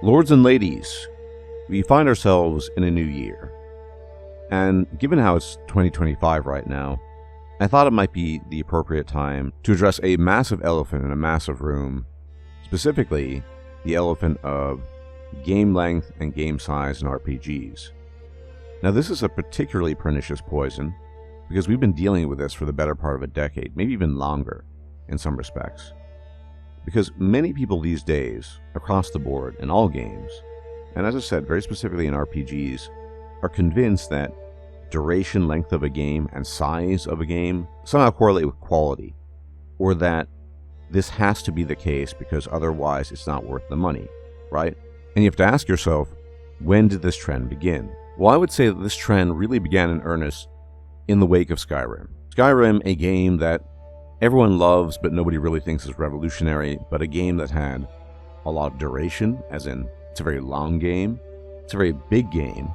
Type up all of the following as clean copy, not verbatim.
Lords and ladies, we find ourselves in a new year. And given how it's 2025 right now, I thought it might be the appropriate time to address a massive elephant in a massive room, specifically the elephant of game length and game size in RPGs. Now, this is a particularly pernicious poison because we've been dealing with this for the better part of a decade, maybe even longer in some respects. Because many people these days, across the board, in all games, and as I said, very specifically in RPGs, are convinced that duration, length of a game, and size of a game somehow correlate with quality, or that this has to be the case because otherwise it's not worth the money, right? And you have to ask yourself, when did this trend begin? Well, I would say that this trend really began in earnest in the wake of Skyrim. Skyrim, a game that everyone loves but nobody really thinks is revolutionary, but a game that had a lot of duration, as in it's a very long game, it's a very big game,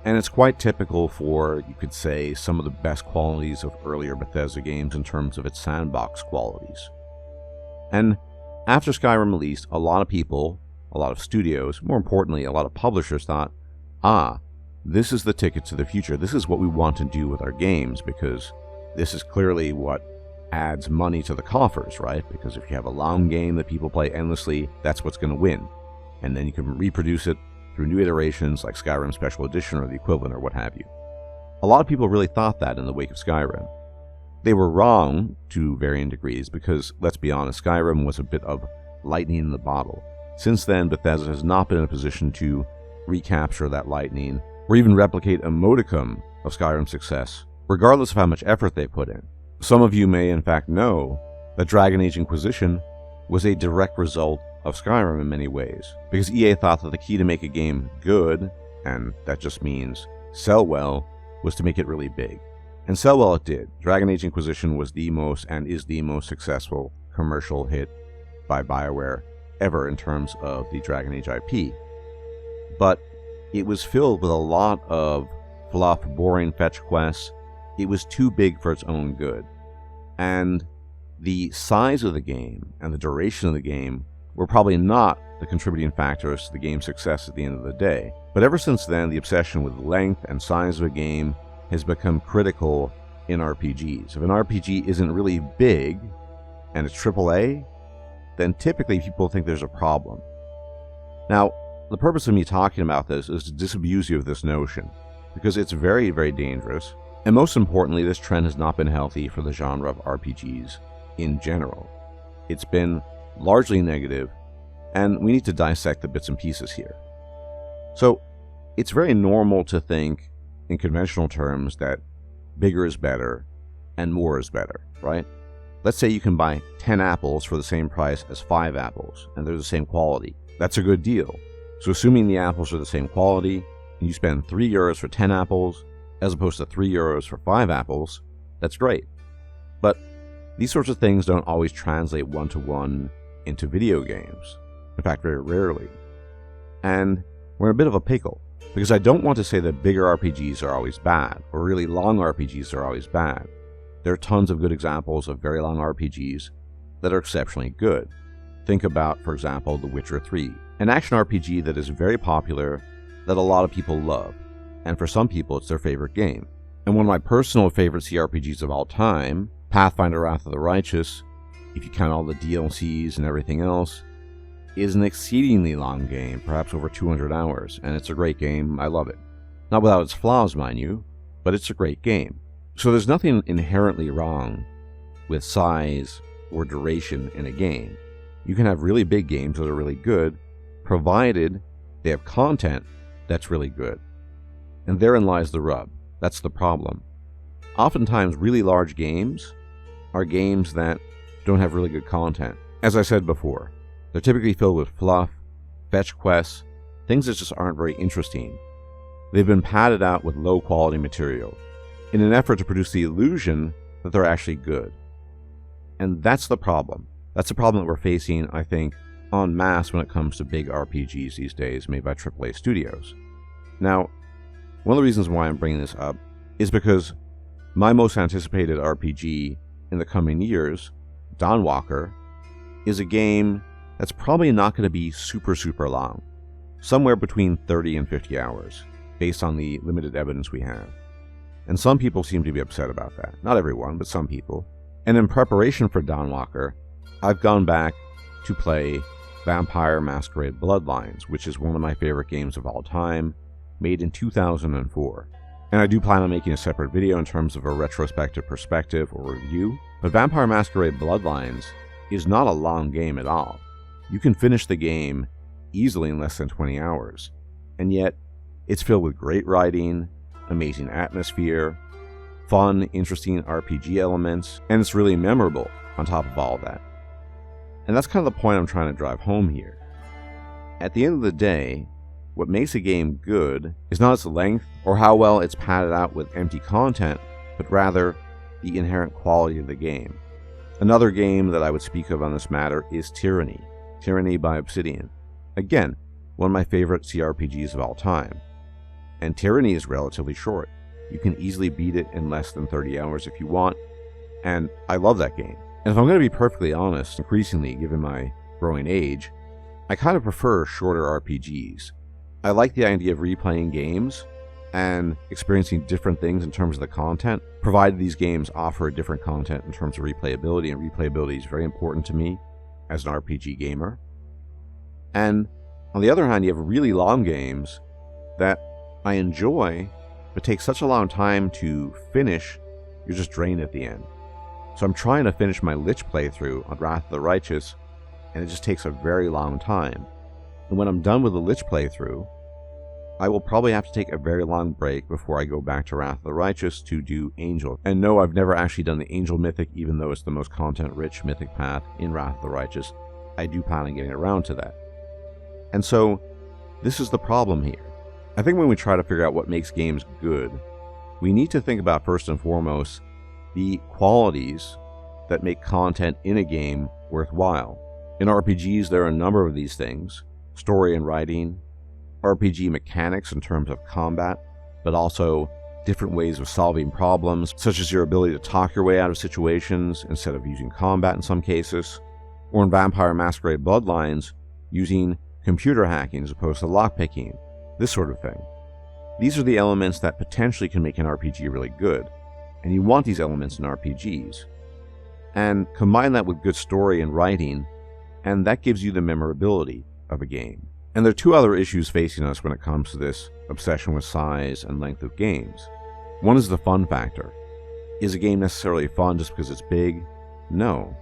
and it's quite typical for, you could say, some of the best qualities of earlier Bethesda games in terms of its sandbox qualities. And after Skyrim released, a lot of people, a lot of studios, more importantly, a lot of publishers thought, this is the ticket to the future. This is what we want to do with our games, because this is clearly what adds money to the coffers, right? Because if you have a long game that people play endlessly, that's what's going to win. And then you can reproduce it through new iterations like Skyrim Special Edition or the equivalent or what have you. A lot of people really thought that in the wake of Skyrim. They were wrong to varying degrees because, let's be honest, Skyrim was a bit of lightning in the bottle. Since then, Bethesda has not been in a position to recapture that lightning or even replicate a modicum of Skyrim's success, regardless of how much effort they put in. Some of you may in fact know that Dragon Age Inquisition was a direct result of Skyrim in many ways, because EA thought that the key to make a game good, and that just means sell well, was to make it really big. And sell well it did. Dragon Age Inquisition was the most and is the most successful commercial hit by BioWare ever in terms of the Dragon Age IP. But it was filled with a lot of fluff, boring fetch quests. It was too big for its own good. And the size of the game and the duration of the game were probably not the contributing factors to the game's success at the end of the day. But ever since then, the obsession with length and size of a game has become critical in RPGs. If an RPG isn't really big and it's AAA, then typically people think there's a problem. Now, the purpose of me talking about this is to disabuse you of this notion, because it's very, very dangerous. And most importantly, this trend has not been healthy for the genre of RPGs in general. It's been largely negative, and we need to dissect the bits and pieces here. So, it's very normal to think in conventional terms that bigger is better and more is better, right? Let's say you can buy 10 apples for the same price as 5 apples, and they're the same quality. That's a good deal. So assuming the apples are the same quality, and you spend €3 for 10 apples, as opposed to €3 for 5 apples, that's great. But these sorts of things don't always translate one-to-one into video games. In fact, very rarely. And we're in a bit of a pickle, because I don't want to say that bigger RPGs are always bad, or really long RPGs are always bad. There are tons of good examples of very long RPGs that are exceptionally good. Think about, for example, The Witcher 3, an action RPG that is very popular, that a lot of people love, and for some people it's their favorite game. And one of my personal favorite CRPGs of all time, Pathfinder Wrath of the Righteous, if you count all the DLCs and everything else, is an exceedingly long game, perhaps over 200 hours, and it's a great game. I love it. Not without its flaws, mind you, but it's a great game. So there's nothing inherently wrong with size or duration in a game. You can have really big games that are really good, provided they have content that's really good. And therein lies the rub. That's the problem. Oftentimes, really large games are games that don't have really good content. As I said before, they're typically filled with fluff, fetch quests, things that just aren't very interesting. They've been padded out with low-quality material in an effort to produce the illusion that they're actually good. And that's the problem. That's the problem that we're facing, I think, en masse when it comes to big RPGs these days made by AAA studios. Now, one of the reasons why I'm bringing this up is because my most anticipated RPG in the coming years, Dawnwalker, is a game that's probably not going to be super long. somewhere between 30 and 50 hours, based on the limited evidence we have. And some people seem to be upset about that. Not everyone, but some people. And in preparation for Dawnwalker, I've gone back to play Vampire Masquerade Bloodlines, which is one of my favorite games of all time, made in 2004. And I do plan on making a separate video in terms of a retrospective perspective or review. But Vampire Masquerade Bloodlines is not a long game at all. You can finish the game easily in less than 20 hours. And yet, it's filled with great writing, amazing atmosphere, fun, interesting RPG elements, and it's really memorable on top of all that. And that's kind of the point I'm trying to drive home here. At the end of the day, what makes a game good is not its length or how well it's padded out with empty content, but rather the inherent quality of the game. Another game that I would speak of on this matter is Tyranny. Tyranny by Obsidian. Again, one of my favorite CRPGs of all time. And Tyranny is relatively short. You can easily beat it in less than 30 hours if you want, and I love that game. And if I'm going to be perfectly honest, increasingly, given my growing age, I kind of prefer shorter RPGs. I like the idea of replaying games and experiencing different things in terms of the content, provided these games offer different content in terms of replayability, and replayability is very important to me as an RPG gamer. And on the other hand, you have really long games that I enjoy, but take such a long time to finish, you're just drained at the end. So I'm trying to finish my Lich playthrough on Wrath of the Righteous, and it just takes a very long time. And when I'm done with the Lich playthrough, I will probably have to take a very long break before I go back to Wrath of the Righteous to do Angel. And no, I've never actually done the Angel Mythic, even though it's the most content-rich Mythic path in Wrath of the Righteous. I do plan on getting around to that. And so, this is the problem here. I think when we try to figure out what makes games good, we need to think about first and foremost the qualities that make content in a game worthwhile. In RPGs, there are a number of these things: story and writing, RPG mechanics in terms of combat, but also different ways of solving problems, such as your ability to talk your way out of situations instead of using combat in some cases, or in Vampire Masquerade Bloodlines, using computer hacking as opposed to lockpicking, this sort of thing. These are the elements that potentially can make an RPG really good, and you want these elements in RPGs. And combine that with good story and writing, and that gives you the memorability of a game. And there are two other issues facing us when it comes to this obsession with size and length of games. One is the fun factor. Is a game necessarily fun just because it's big? No.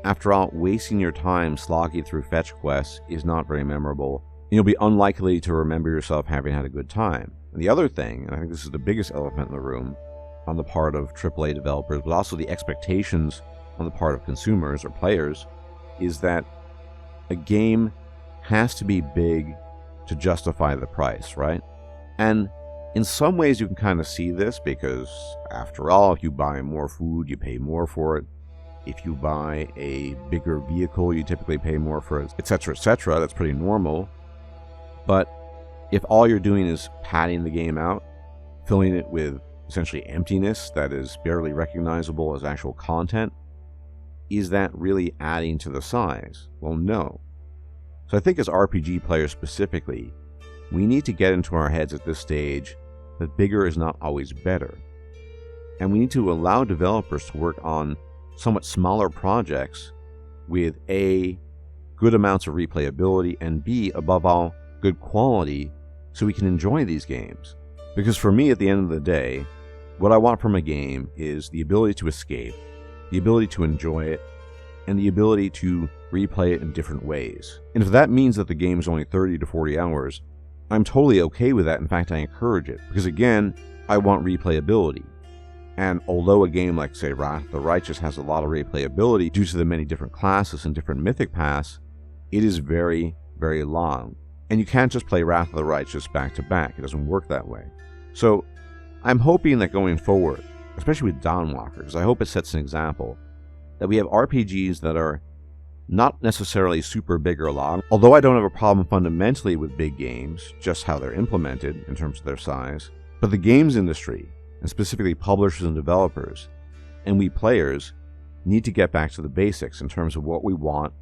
After all, wasting your time slogging through fetch quests is not very memorable. You'll be unlikely to remember yourself having had a good time. And the other thing, and I think this is the biggest elephant in the room on the part of AAA developers, but also the expectations on the part of consumers or players, is that a game has to be big to justify the price, right? And in some ways you can kind of see this because, after all, if you buy more food, you pay more for it. If you buy a bigger vehicle, you typically pay more for it, etc., etc. That's pretty normal. But if all you're doing is padding the game out, filling it with essentially emptiness that is barely recognizable as actual content, is that really adding to the size? Well, no. So I think as RPG players specifically, we need to get into our heads at this stage that bigger is not always better. And we need to allow developers to work on somewhat smaller projects with A, good amounts of replayability, and B, above all, good quality, so we can enjoy these games. Because for me, at the end of the day, what I want from a game is the ability to escape, the ability to enjoy it, and the ability to replay it in different ways. And if that means that the game is only 30 to 40 hours, I'm totally okay with that. In fact, I encourage it. Because again, I want replayability. And although a game like, say, Wrath of the Righteous has a lot of replayability due to the many different classes and different mythic paths, it is very, very long. And you can't just play Wrath of the Righteous back to back. It doesn't work that way. So I'm hoping that going forward, especially with Dawnwalker, because I hope it sets an example, that we have RPGs that are not necessarily super big or long, although I don't have a problem fundamentally with big games, just how they're implemented in terms of their size. But the games industry, and specifically publishers and developers, and we players, need to get back to the basics in terms of what we want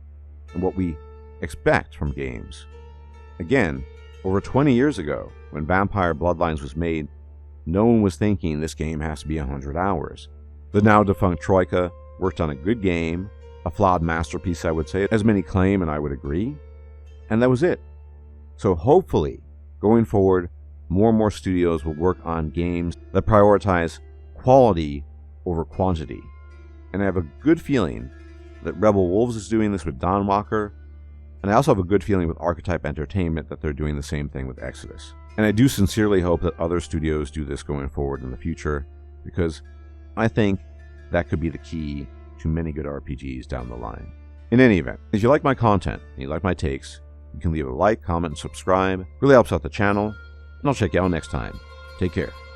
and what we expect from games. Again, Over 20 years ago, when Vampire Bloodlines was made, no one was thinking this game has to be 100 hours. The now defunct Troika worked on a good game, a flawed masterpiece I would say, as many claim and I would agree, and that was it. So hopefully, going forward, more and more studios will work on games that prioritize quality over quantity. And I have a good feeling that Rebel Wolves is doing this with Dawnwalker, and I also have a good feeling with Archetype Entertainment that they're doing the same thing with Exodus. And I do sincerely hope that other studios do this going forward in the future, because I think that could be the key to many good RPGs down the line. In any event, if you like my content and you like my takes, you can leave a like, comment, and subscribe. It really helps out the channel, and I'll check you out next time. Take care.